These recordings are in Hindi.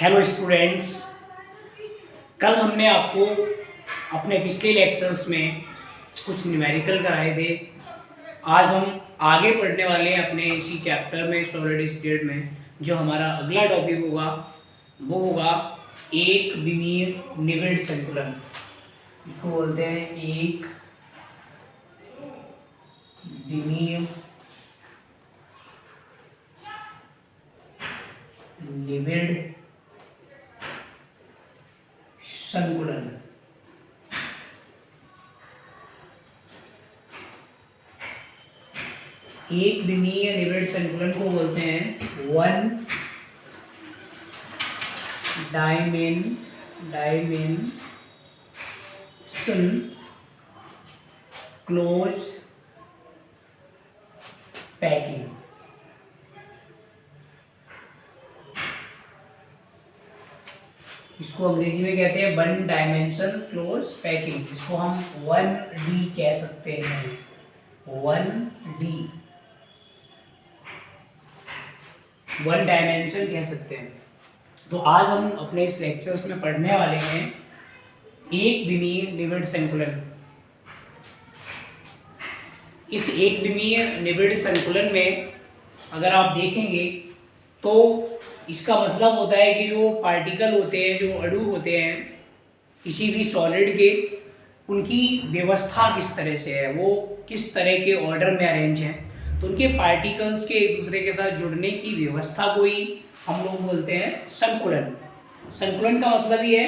हेलो स्टूडेंट्स, कल हमने आपको अपने पिछले लेक्चर्स में कुछ न्यूमेरिकल कराए थे। आज हम आगे पढ़ने वाले हैं अपने इसी चैप्टर में सॉलिड स्टेट में। जो हमारा अगला टॉपिक होगा वो होगा एक विमीय निविड़ संतुलन। इसको बोलते हैं एक विमीय निविड़ संकुलन। एक विमीय निविड़ संकुलन को बोलते हैं वन डायमेंशन क्लोज पैकिंग। इसको अंग्रेजी में कहते हैं वन डायमेंशन क्लोज पैकिंग। इसको हम 1D कह सकते हैं, 1D वन डायमेंशन कह सकते हैं। तो आज हम अपने इस लेक्चर्स में पढ़ने वाले हैं एक विमीय निविड़ संकुलन। इस एक विमीय निविड़ संकुलन में अगर आप देखेंगे तो इसका मतलब होता है कि जो पार्टिकल होते हैं, जो अणु होते हैं किसी भी सॉलिड के, उनकी व्यवस्था किस तरह से है, वो किस तरह के ऑर्डर में अरेंज हैं। तो उनके पार्टिकल्स के एक दूसरे के साथ जुड़ने की व्यवस्था को ही हम लोग बोलते हैं संकुलन। संकुलन का मतलब ही है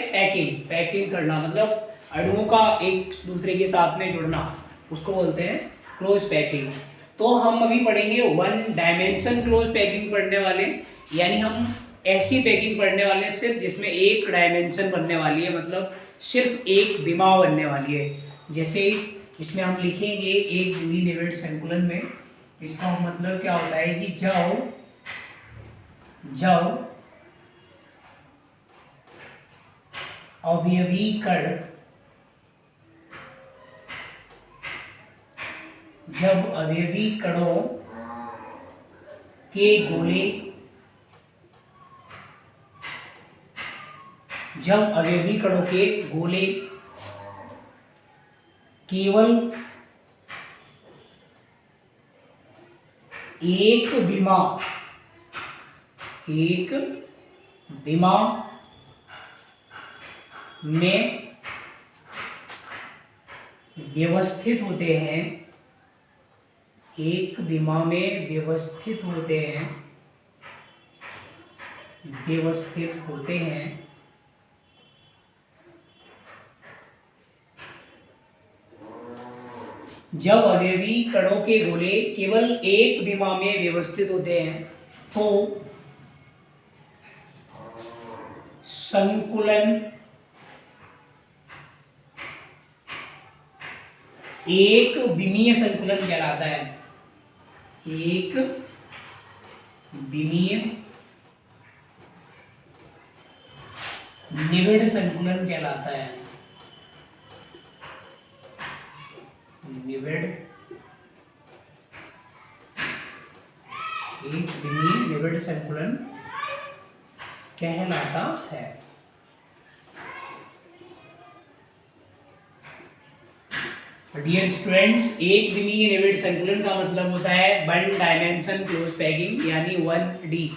पैकिंग करना, मतलब अणुओं का एक दूसरे के साथ में जुड़ना, उसको बोलते हैं क्लोज पैकिंग। तो हम अभी पढ़ेंगे वन डायमेंशन क्लोज पैकिंग पढ़ने वाले, यानी हम ऐसी पैकिंग पढ़ने वाले हैं सिर्फ जिसमें एक डायमेंशन बनने वाली है, मतलब सिर्फ एक विमा बनने वाली है। जैसे इसमें हम लिखेंगे एक विमीय निविड़ संकुलन में, इसका मतलब क्या होता है कि जब अवयवी कणों के गोले केवल एक विमा में व्यवस्थित होते हैं, जब अवयवी कणों के गोले केवल एक विमा में व्यवस्थित होते हैं तो संकुलन एक विमीय संकुलन कहलाता है। एक विमीय निविड़ संकुलन कहलाता है। एक विमीय निविड़ संकुलन कहलाता है। डियर स्टूडेंट्स, एक विमीय निविड़ संकुलन का मतलब होता है वन डायमेंशन क्लोज पैकिंग, यानी 1D।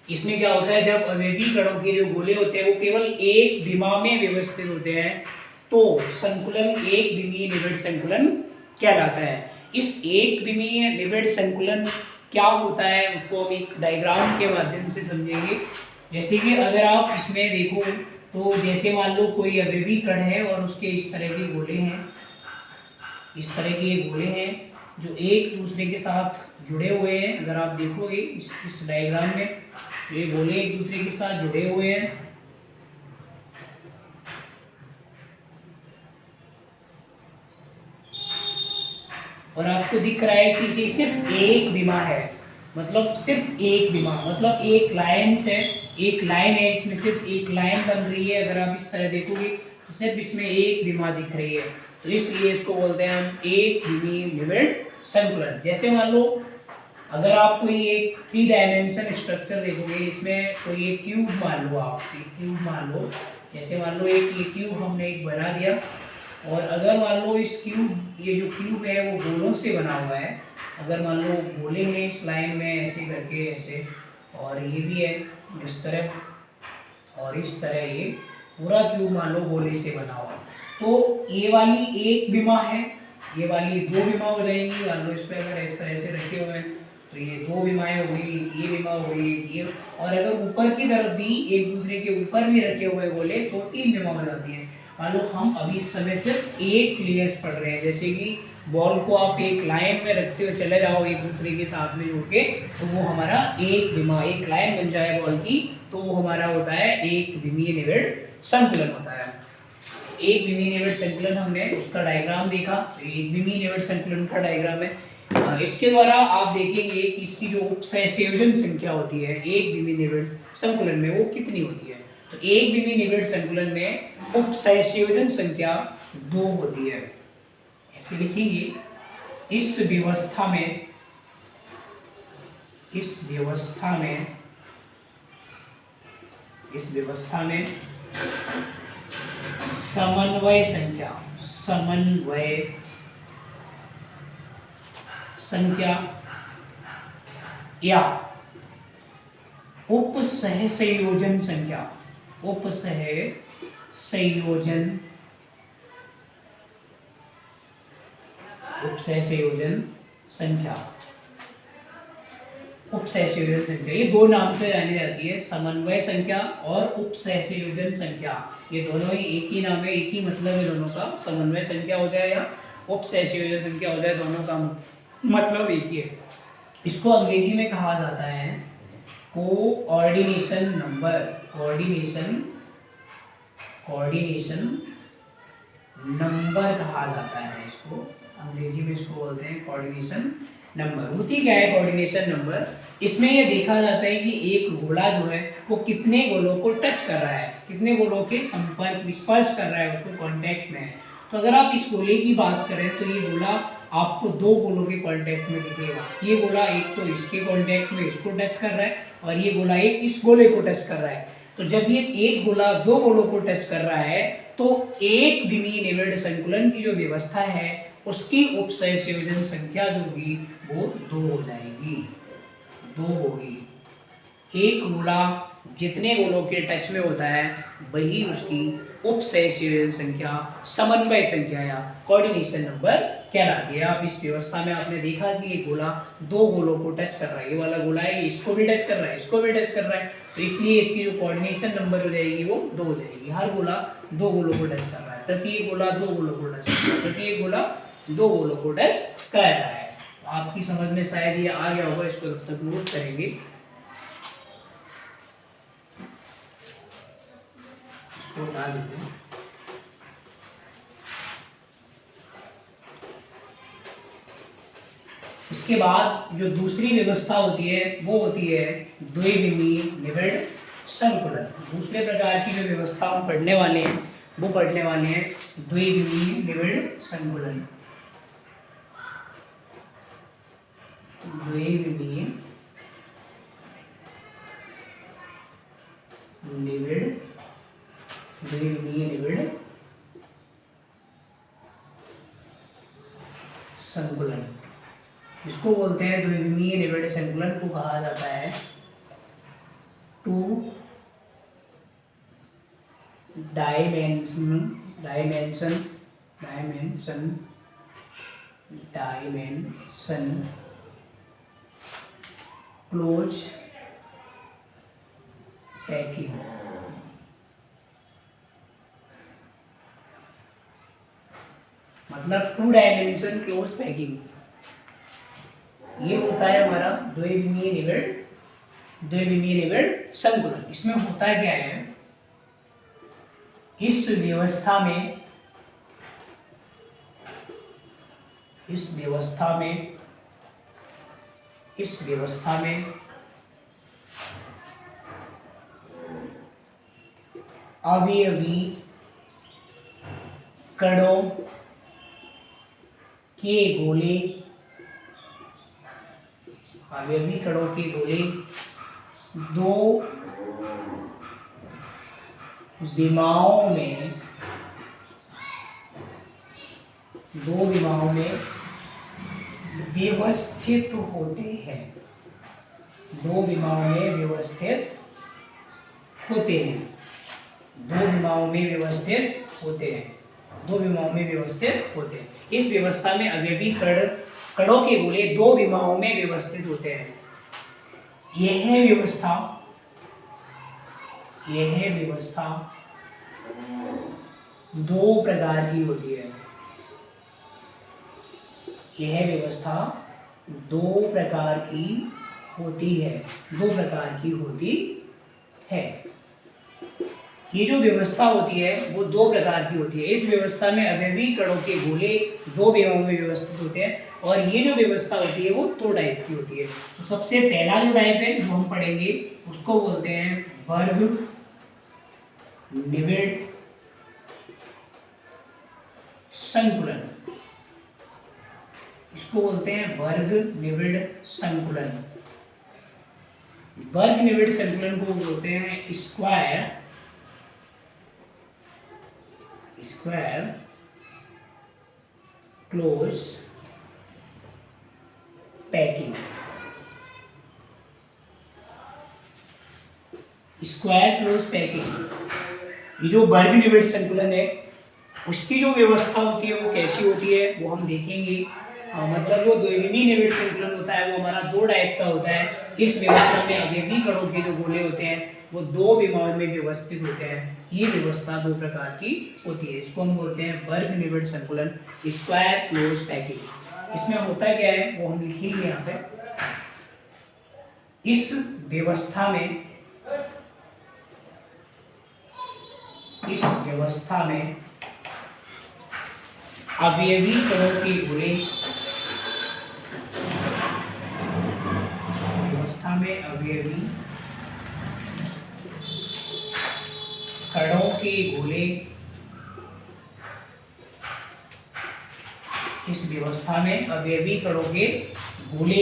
इसमें क्या होता है, जब अवयवी कणों के जो गोले होते हैं वो केवल एक विमा में व्यवस्थित होते हैं तो संकुलन एक विमीय निविड़ संकुलन कहलाता है। इस एक विमीय निविड़ संकुलन क्या होता है उसको हम एक डायग्राम के माध्यम से समझेंगे। जैसे कि अगर आप इसमें देखो तो जैसे मान लो कोई अवयवी कण है और उसके इस तरह के गोले हैं, जो एक दूसरे के साथ जुड़े हुए हैं। अगर आप देखोगे इस डायग्राम में ये गोले एक दूसरे के साथ जुड़े हुए हैं, और आपको दिख रहा है कि इसे सिर्फ एक विमा है, मतलब सिर्फ एक विमा, मतलब एक लाइन है, इसमें सिर्फ एक लाइन बन रही है। अगर आप इस तरह देखोगे तो सिर्फ इसमें एक विमा दिख रही है, तो इसलिए इसको बोलते हैं हम एक विमीय निविड़ संकुलन। जैसे मान लो अगर आप कोई एक 3 डायमेंशन स्ट्रक्चर देखोगे, इसमें कोई एक क्यूब मान लो, आप एक क्यूब मान लो, जैसे मान लो एक ये क्यूब हमने एक बना दिया, और अगर मान लो इस क्यूब, ये जो क्यूब है वो गोलों से बना हुआ है, अगर मान लो गोले हैं इस लाइन में ऐसे करके ऐसे, और ये भी है इस तरह, और इस तरह ये पूरा क्यूब मान लो गोले से बना हुआ, तो ये वाली एक विमा है, ये वाली 2 विमा हो जाएंगी। मान लो इस पर अगर इस तरह से रखे हुए हैं तो ये 2 विमाएं हो गई, ये विमा हो गई ये, और अगर ऊपर की तरफ भी एक दूसरे के ऊपर भी रखे हुए गोले तो 3 विमा हो जाती हैं। मान लो हम अभी इस समय सिर्फ एक प्लेयर्स पढ़ रहे हैं, जैसे कि बॉल को आप एक लाइन में रखते हो चले जाओ एक दूसरे के साथ में जुड़ के, तो वो हमारा एक विमा, एक लाइन बन जाए बॉल की, तो वो हमारा होता है एक विमीय निविड़ संकुलन होता है। एक विमीय निविड़ संकुलन हमने उसका डायग्राम देखा, तो एक विमीय निविड़ संकुलन का डायग्राम है। इसके द्वारा आप देखेंगे कि इसकी जो उपसहसंयोजन संख्या होती है एक विमीय निविड़ संकुलन में वो कितनी होती है। तो एक विमीय निविड़ संकुलन में उपसहसंयोजन संख्या 2 होती है। ऐसे लिखेंगे, इस व्यवस्था में समन्वय संख्या या उपसहसंयोजन संख्या ये 2 नाम से जानी जाती है, समन्वय संख्या और उपसहसंयोजन संख्या। ये दोनों ही एक ही नाम है, एक ही मतलब है दोनों का, समन्वय संख्या हो जाए या उपसहसंयोजन संख्या हो जाए, दोनों का मतलब एक ही है। इसको अंग्रेजी में कहा जाता है कोऑर्डिनेशन नंबर कहा जाता है इसको, अंग्रेजी में इसको बोलते हैं कोऑर्डिनेशन नंबर। होती क्या है कोऑर्डिनेशन नंबर? इसमें यह देखा जाता है कि एक गोला जो है वो कितने गोलों को टच कर रहा है, कितने गोलों के स्पर्श कर रहा है, उसको कांटेक्ट में है। तो अगर आप इस गोले की बात करें तो ये गोला आपको 2 गोलों के कांटेक्ट में दिखेगा। ये गोला एक तो इसके कांटेक्ट में इसको टच कर रहा है, और ये गोला एक इस गोले को टच कर रहा है। तो जब ये एक गोला 2 गोलों को टच कर रहा है तो एक विमीय निविड़ संकुलन की जो व्यवस्था है उसकी उपसहसंयोजन संख्या जो होगी वो 2 हो जाएगी, 2 होगी। एक गोला जितने गोलों के टच में होता है वही उसकी उपसहसंयोजन संख्या, समन्वय संख्या या कोऑर्डिनेशन नंबर कहलाती है। आप इस व्यवस्था में आपने देखा कि ये गोला 2 गोलों को टच कर रहा है, ये वाला गोला है इसको भी टच कर रहा है, इसको भी टच कर रहा है, तो इसलिए इसकी जो कोऑर्डिनेशन नंबर हो जाएगी वो 2 हो जाएगी। हर गोला 2 गोलों को टच कर रहा है, प्रत्येक गोला 2 गोलों को टच कर रहा है, प्रत्येक गोला 2 गोलों को टच कर रहा है। आपकी समझ में शायद ये आ गया होगा, इसको तब तक नोट करेंगे। इसको हटा देते हैं। इसके बाद जो दूसरी व्यवस्था होती है वो होती है द्विविमीय निविड़ संकुलन। दूसरे प्रकार की जो व्यवस्था हम पढ़ने वाले हैं वो पढ़ने वाले हैं द्विविमीय निविड़ संकुलन। द्विविमीय निविड़ संकुलन, इसको बोलते हैं द्विविमीय निविड़ संकुलन को कहा जाता है 2 डायमेंशन क्लोज पैकिंग। मतलब 2 डायमेंशन क्लोज पैकिंग, ये होता है हमारा द्विविमीय निविड़ संकुलन। इसमें होता क्या है, इस व्यवस्था में अवयवी कणों के गोले अवयवी कणों के गोले दो विमाओं में व्यवस्थित होते हैं। दो विमाओं में व्यवस्थित होते हैं। दो विमाओं में व्यवस्थित होते हैं। दो विमाओं में व्यवस्थित होते हैं। इस व्यवस्था में अवयवी कणों के गोले दो विमाओं में व्यवस्थित होते हैं। यह व्यवस्था दो प्रकार की होती है। यह व्यवस्था दो प्रकार की होती है। ये जो व्यवस्था होती है वो दो प्रकार की होती है। इस व्यवस्था में अवयवी कणों के गोले दो विमाओं में व्यवस्थित होते हैं, और ये जो व्यवस्था होती है वो दो टाइप की होती है। तो सबसे पहला जो टाइप है जो हम पढ़ेंगे उसको बोलते हैं वर्ग निबिड़ संकुलन। इसको बोलते हैं वर्ग निबिड़ संकुलन। वर्ग निबिड़ संकुलन को बोलते हैं square close packing. Square close packing, ये जो वर्ग निबिड़ संकुलन है उसकी जो व्यवस्था होती है वो कैसी होती है वो हम देखेंगे। मतलब जो द्विविमीय निबिड़ संकुलन होता है वो हमारा दो टाइप का होता है। इस व्यवस्था में अवयवी कणों के जो गोले होते हैं वो दो विमाओं में व्यवस्थित होते हैं। ये व्यवस्था दो प्रकार की होती है। इसको हम बोलते हैं वर्ग निबिड़ संकुलन, स्क्वायर क्लोज पैकिंग। इसमें होता क्या है वो हम लिखेंगे यहाँ पे। इस व्यवस्था में अवयवी कणों के गोले इस व्यवस्था में अवयवी कणों के गोले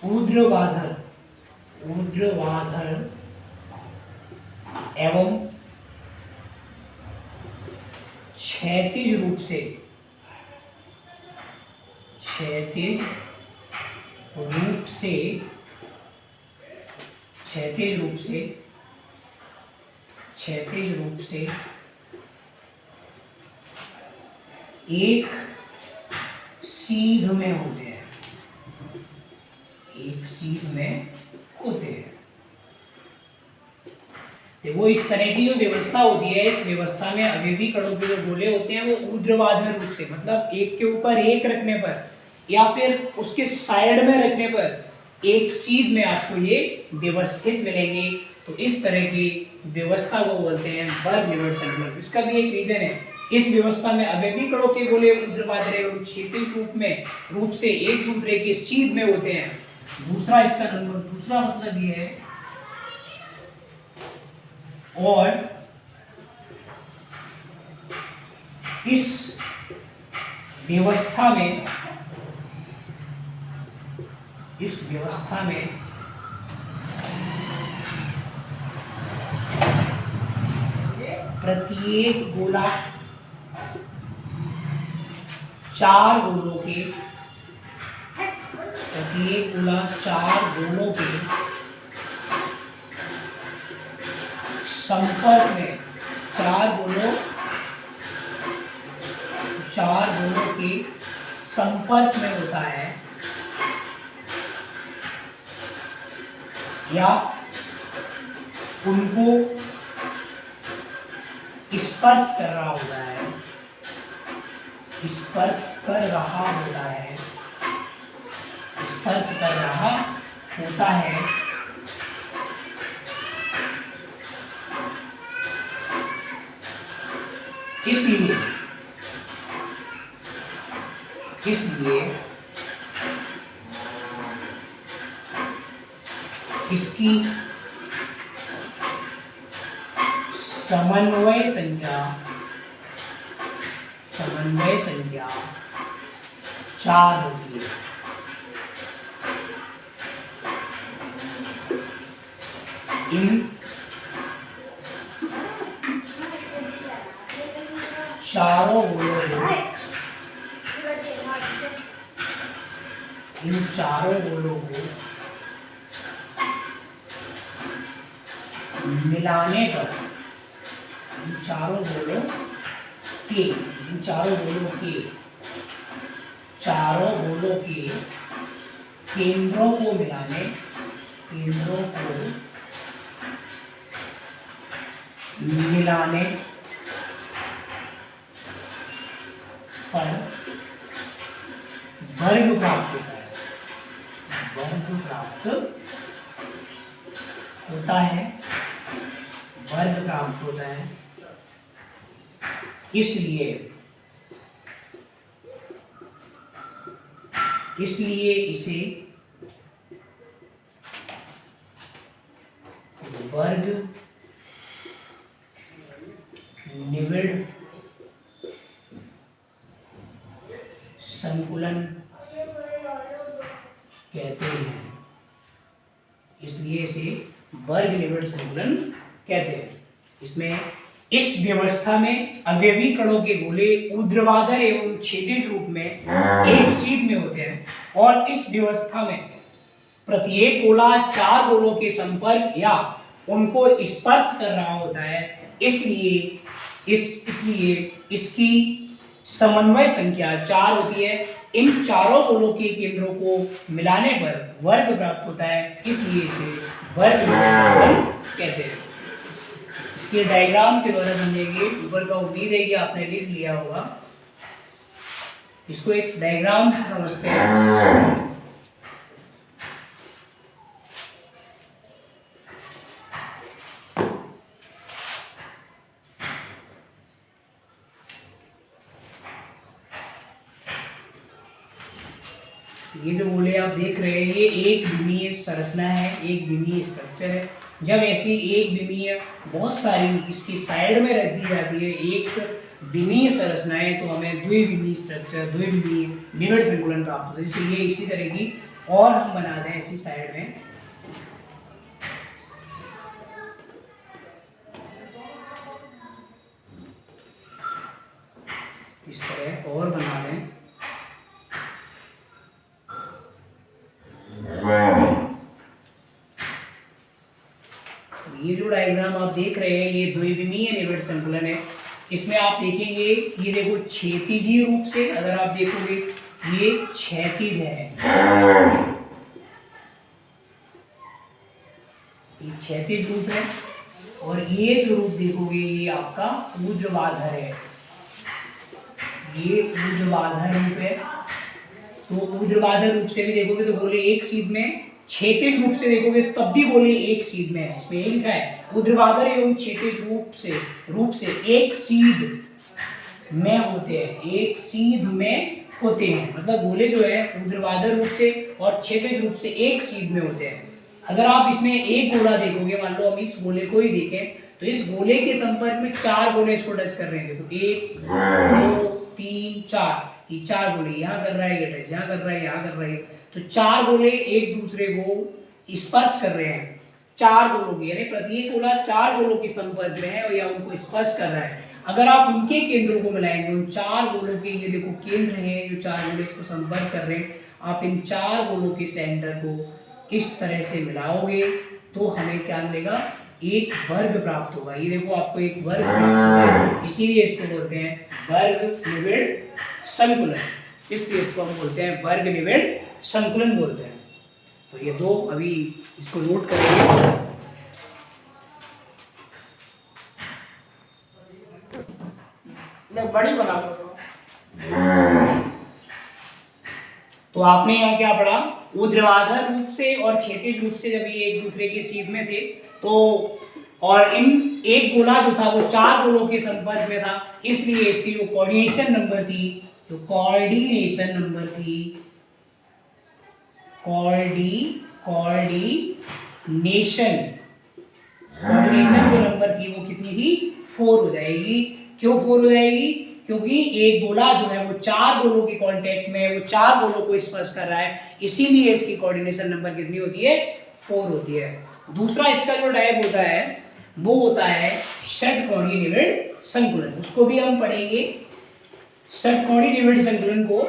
ऊर्ध्वाधर एवं क्षैतिज रूप से एक सीध में होते हैं। वो इस तरह की जो व्यवस्था होती है, इस व्यवस्था में अवयवी कणों के जो गोले होते हैं वो ऊर्ध्वाधर रूप से, मतलब एक के ऊपर एक रखने पर या फिर उसके साइड में रखने पर एक सीध में आपको ये व्यवस्थित मिलेंगे। तो इस तरह की व्यवस्था को बोलते हैं वर्ग निबिड़ संकुलन। इसका भी एक रीजन है, इस व्यवस्था में अवयवी कणों के गोले ऊर्ध्वाधर एवं क्षैतिज रूप से एक दूसरे के सीध में होते हैं। दूसरा मतलब ये है, और इस व्यवस्था में प्रत्येक गोला चार गोलों के संपर्क में, चार गोलों के संपर्क में होता है या उनको स्पर्श कर रहा होता है, इसलिए इसकी समन्वय संख्या 4 होती है। इन चारों गोलों को मिलाने पर इन चारों गोलों के केंद्रों को मिलाने पर वर्ग प्राप्त होता है। इसलिए इसे वर्ग निबिड़ संकुलन कहते हैं। इसमें इस व्यवस्था में अवयवी कणों के गोले ऊर्ध्वाधर एवं क्षैतिज रूप में एक सीध में होते हैं और इस व्यवस्था में प्रत्येक गोला 4 गोलों के संपर्क या उनको स्पर्श कर रहा होता है। इसलिए इसकी समन्वय संख्या 4 होती है। इन चारों गोलों के केंद्रों को मिलाने पर वर्ग प्राप्त होता है, इसलिए इसे वर्ग कहते हैं। इसके डायग्राम के द्वारा समझेंगे। ऊपर का उम्मीद है कि आपने लिख लिया होगा। इसको एक डायग्राम से समझते हैं। ये जो गोले आप देख रहे हैं ये एक विमीय संरचना है, एक विमीय स्ट्रक्चर है। जब ऐसी एक विमीय बहुत सारी इसकी साइड में रख दी जाती है एक विमीय संरचनाएं, तो हमें द्विविमीय स्ट्रक्चर, द्विविमीय निबिड़ संकुलन प्राप्त होता है। इसलिए इसी तरह की और हम बना दें ऐसी साइड में। इस तरह और बना दें। ये जो डायग्राम आप देख रहे हैं ये द्विविमीय निबिड़ संकुलन है। इसमें आप देखेंगे ये देखो क्षैतिजीय रूप से, अगर आप देखोगे ये क्षैतिज है, ये क्षैतिज रूप है। और ये जो रूप देखोगे ये आपका ऊर्ध्वाधर है, ये ऊर्ध्वाधर रूप है। तो ऊर्ध्वाधर रूप से भी देखोगे तो गोले एक सीध में, क्षैतिज रूप से देखोगे तब भी गोले एक सीध में है। इसमें ये लिखा है ऊर्ध्वाधर एवं क्षैतिज रूप से एक सीध में होते हैं, एक सीध में होते हैं। मतलब गोले जो है ऊर्ध्वाधर रूप से और क्षैतिज रूप से एक सीध में होते हैं। अगर आप इसमें एक गोला देखोगे, मान लो हम इस गोले को ही देखें, तो इस गोले के संपर्क में 4 गोले इसको टच कर रहे हैं। देखो 1 2 3 4, ये 4 गोले यहाँ कर रहा है, ये टच यहाँ कर रहा है, यहाँ कर रहा है। तो 4 गोले एक दूसरे को स्पर्श कर रहे हैं। 4 गोलों की, यानी प्रत्येक गोला 4 गोलों के संपर्क में है या उनको स्पर्श कर रहा है। अगर आप उनके केंद्रों को मिलाएंगे, उन 4 गोलों के, ये देखो केंद्र है जो 4 गोले इसको संपर्क कर रहे हैं, आप इन 4 गोलों के सेंटर को इस तरह से मिलाओगे तो हमें क्या मिलेगा, एक वर्ग प्राप्त होगा। ये देखो आपको एक वर्ग प्राप्त होगा। इसीलिए इसको बोलते हैं वर्ग निबिड़ संकुलन। इसलिए इसको हम बोलते हैं वर्ग निबिड़ संकुलन बोलते हैं। तो ये दो अभी इसको नोट करेंगे। मैं बड़ी बना सकता हूँ। तो आपने यहाँ क्या पढ़ा, ऊर्ध्वाधर रूप से और क्षैतिज रूप से जब ये एक दूसरे के सीध में थे तो, और इन एक गोला जो था वो 4 गोलों के संपर्क में था, इसलिए इसकी जो कोऑर्डिनेशन नंबर थी, जो कोऑर्डिनेशन नंबर थी, कोऑर्डिनेशन जो नंबर थी वो कितनी थी, 4 हो जाएगी। क्यों 4 हो जाएगी, क्योंकि एक गोला जो है वो 4 गोलों के कांटेक्ट में है, वो 4 गोलों को स्पर्श कर रहा है, इसीलिए इसकी कोऑर्डिनेशन नंबर कितनी होती है? 4 होती है। दूसरा इसका जो टाइप होता है वो होता है षटकोणीय निविड़ संकुलन, उसको भी हम पढ़ेंगे। षटकोणीय निविड़ संकुलन को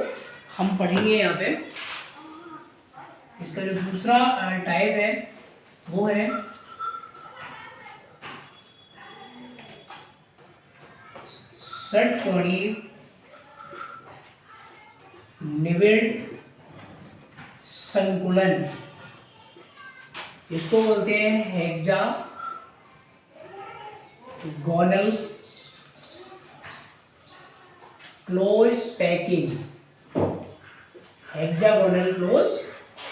हम पढ़ेंगे यहाँ पे। इसका जो दूसरा टाइप है वो है षटकोणीय निविड़ संकुलन, इसको बोलते हैं hexagonal close packing. Hexagonal close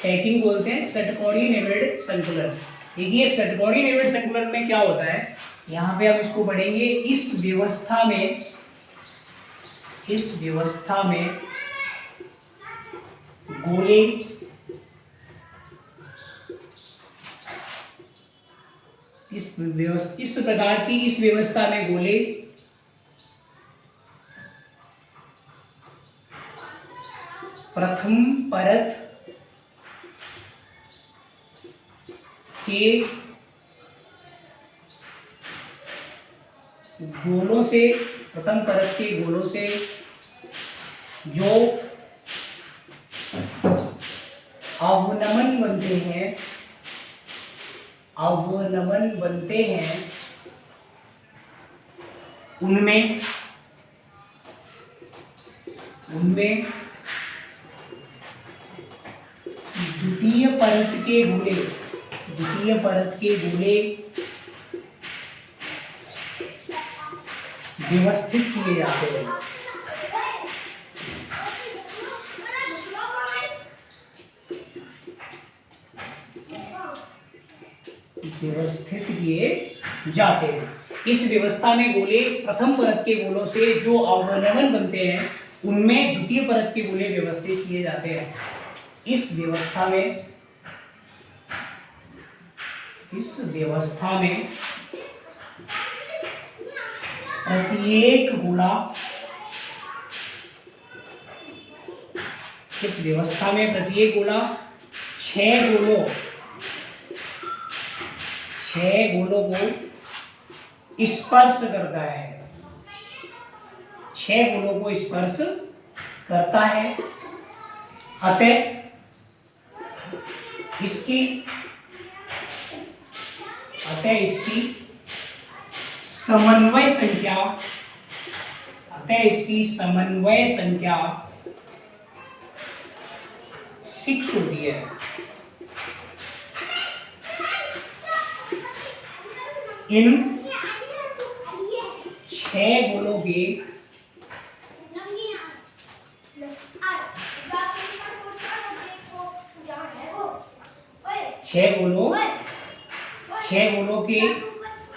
packing बोलते हैं षटकोणीय निविड़ संकुलन। देखिए षटकोणीय निविड़ संकुलन में क्या होता है, यहाँ पे हम इसको पढ़ेंगे। इस व्यवस्था में गोले इस प्रकार की इस व्यवस्था में गोले प्रथम परत के गोलों से, प्रथम परत के गोलों से जो अवनमन बनते हैं उनमें द्वितीय परत के गोले व्यवस्थित किए जाते हैं। इस व्यवस्था में गोले प्रथम परत के गोलों से जो अवनमन बनते हैं उनमें द्वितीय परत के गोले व्यवस्थित किए जाते हैं। इस व्यवस्था में प्रत्येक गोला 6 गोलों को स्पर्श करता है। 6 गोलों को स्पर्श करता है। अतः इसकी समन्वय संख्या 6 होती है। इन 6 गोलों के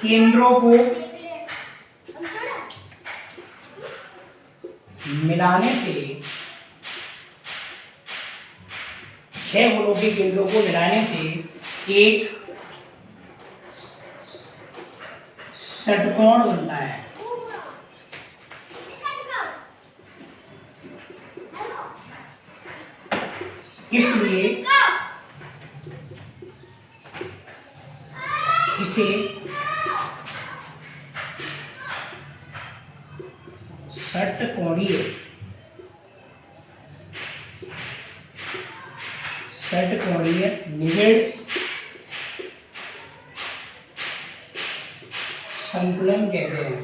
केंद्रों को मिलाने से एक षटकोण बनता है। इसलिए इसे षटकोणीय निविड़ संकुलन कहते हैं।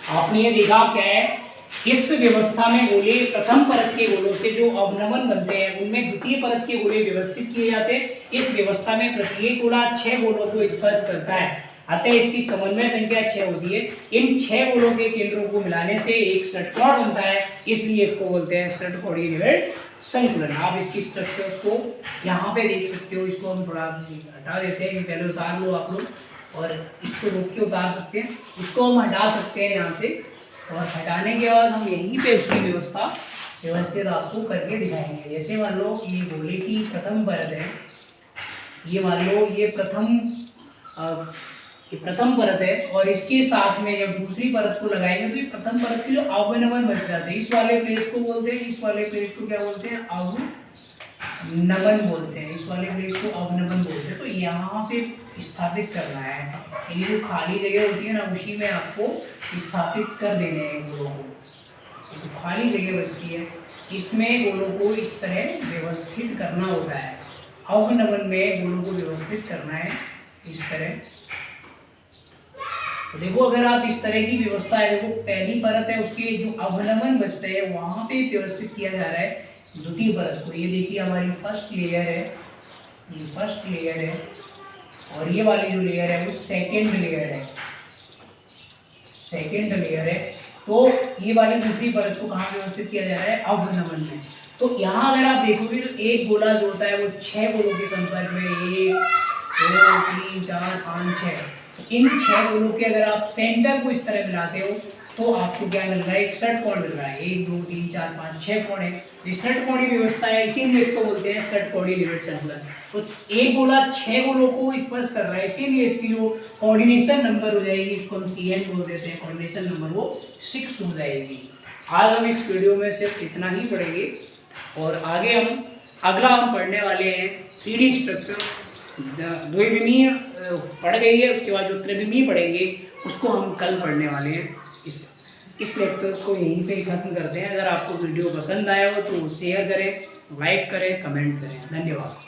आपने ये देखा क्या है, इस व्यवस्था में गोले प्रथम परत के गोलों से जो अवनमन बनते हैं उनमें द्वितीय परत के गोले व्यवस्थित किए जाते हैं। इस व्यवस्था में प्रत्येक गोला 6 गोलों को स्पर्श करता है, अतः इसकी समन्वय संख्या 6 होती है। इन 6 गोलों के केंद्रों को मिलाने से एक षटकोण बनता है, इसलिए इसको बोलते हैं षटकोणीय निविड़ संकुलन। आप इसकी स्ट्रक्चर्स को यहाँ पे देख सकते हो। इसको हम थोड़ा हटा देते हैं, पहले उतार लो आप लोग, और इसको रोक के उतार सकते हैं। इसको हम हटा सकते हैं यहाँ से, और हटाने के बाद हम यहीं पे उसकी व्यवस्था व्यवस्थित आपको करके दिखाएंगे। जैसे मान लो ये गोले की प्रथम परत है, ये मान लो ये प्रथम परत है, और इसके साथ में जब दूसरी परत को लगाएंगे तो ये प्रथम परत के जो अवनमन बच जाते हैं, इस वाले प्लेस को बोलते हैं, इस वाले प्लेस को क्या बोलते हैं, अवनमन बोलते हैं, इस वाले प्लेस को अवनमन बोलते हैं। तो यहाँ पे स्थापित करना है, ये जो खाली जगह होती है ना, उसी में आपको स्थापित कर देने हैं गोलों को। तो खाली जगह बचती है, इसमें गोलों को इस तरह व्यवस्थित करना होता है। अवनमन में गोलों को व्यवस्थित करना है इस तरह। तो देखो अगर आप इस तरह की व्यवस्था है, देखो पहली परत है, उसके जो अवनमन बचते हैं वहां पे व्यवस्थित किया जा रहा है द्वितीय परत को। ये देखिए हमारी फर्स्ट लेयर है, ये फर्स्ट लेयर है, और ये वाली जो लेयर है वो सेकेंड लेयर है, सेकेंड लेयर है। तो ये वाली दूसरी परत को कहाँ व्यवस्थित किया जा रहा है, अवनमन में। तो यहाँ अगर आप देखोगे तो एक गोला जो होता है वो 6 गोलों के संपर्क में, 1 2 3 4 5 6, इन 6 गोलों के अगर आप सेंटर को इस तरह मिलाते हो तो आपको क्या मिल रहा है, एक षटकोण मिल रहा है। 1 2 3 4 5 6 कोण है, ये षटकोणी व्यवस्था है, इसीलिए इसको बोलते हैं षटकोणी लिमिट सर्कुलर। तो एक गोला 6 गोलों को स्पर्श कर रहा है, इसीलिए इसकी जो कोऑर्डिनेशन नंबर हो जाएगी, इसको हम CN बोल देते हैं, कोऑर्डिनेशन नंबर वो 6 हो जाएगी। आज हम इस वीडियो में सिर्फ इतना ही पढ़ेंगे, और आगे हम अगला हम पढ़ने वाले हैं 3D स्ट्रक्चर। द्विविमीय पढ़ गई है, उसके बाद जो त्रिविमीय पढ़ेंगे उसको हम कल पढ़ने वाले हैं। इस लेक्चर्स को यहीं पे खत्म करते हैं। अगर आपको वीडियो पसंद आया हो तो शेयर करें, लाइक करें, कमेंट करें। धन्यवाद।